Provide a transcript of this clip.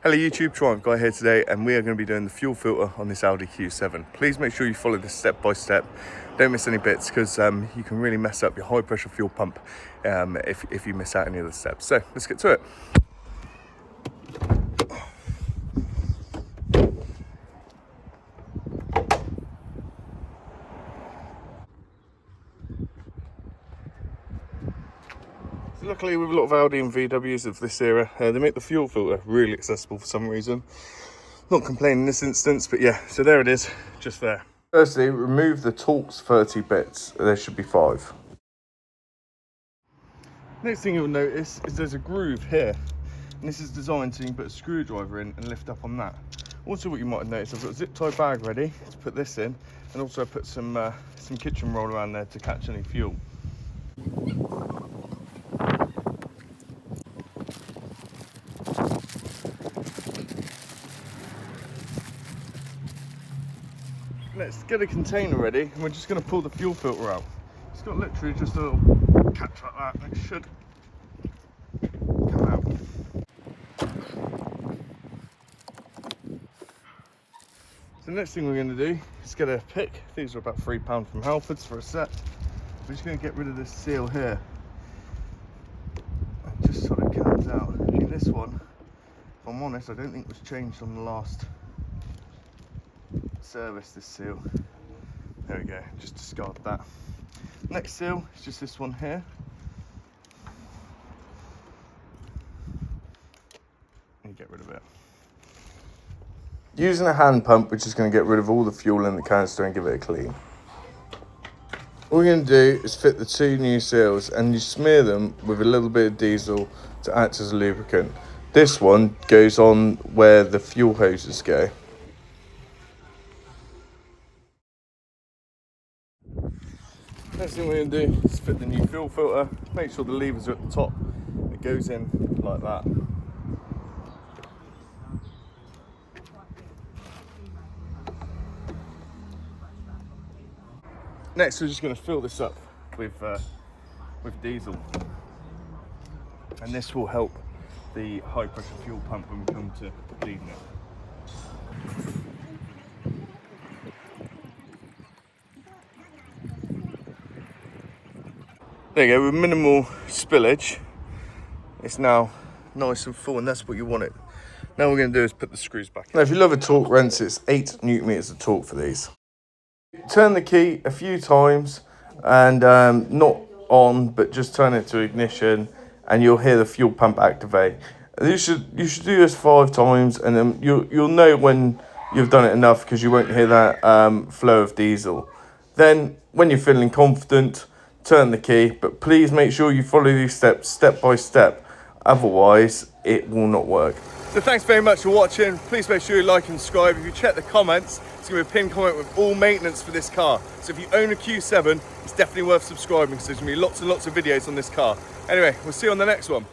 Hello YouTube, Triumph Guy here today, and we are going to be doing the fuel filter on this Audi Q7. Please make sure you follow this step by step. Don't miss any bits, because you can really mess up your high pressure fuel pump if you miss out any of the steps. So let's get to it. Luckily, with a lot of Audi and VWs of this era, they make the fuel filter really accessible for some reason. Not complaining in this instance, but yeah, so there it is, just there. Firstly, remove the Torx 30 bits. There should be 5. Next thing you'll notice is there's a groove here, and this is designed so you can put a screwdriver in and lift up on that. Also, what you might have noticed, I've got a zip tie bag ready to put this in, and also I put some kitchen roll around there to catch any fuel. Let's get a container ready, and we're just going to pull the fuel filter out. It's got literally just a little catch like that, and it should come out. So the next thing we're going to do is get a pick. These are about £3 from Halfords for a set. We're just going to get rid of this seal here. It just sort of comes out. And this one, if I'm honest, I don't think was changed on the last service, this seal. There we go, just discard that. Next seal is just this one here. And you get rid of it. Using a hand pump, which is going to get rid of all the fuel in the canister and give it a clean. All we're going to do is fit the 2 new seals, and you smear them with a little bit of diesel to act as a lubricant. This one goes on where the fuel hoses go. Next thing we're going to do is fit the new fuel filter. Make sure the levers are at the top. It goes in like that. Next, we're just going to fill this up with diesel, and this will help the high pressure fuel pump when we come to bleeding it. There you go, with minimal spillage, it's now nice and full, and that's what you want it. Now what we're going to do is put the screws back in. Now if you love a torque wrench, it's 8 Newton meters of torque for these. Turn the key a few times, and not on, but just turn it to ignition, and you'll hear the fuel pump activate. You should do this 5 times, and then you'll know when you've done it enough, because you won't hear that flow of diesel. Then when you're feeling confident, turn the key, but please make sure you follow these steps step by step, otherwise it will not work. So thanks very much for watching. Please make sure you like and subscribe. If you check the comments, it's going to be a pinned comment with all maintenance for this car. So if you own a Q7, it's definitely worth subscribing, because there's going to be lots and lots of videos on this car. Anyway, we'll see you on the next one.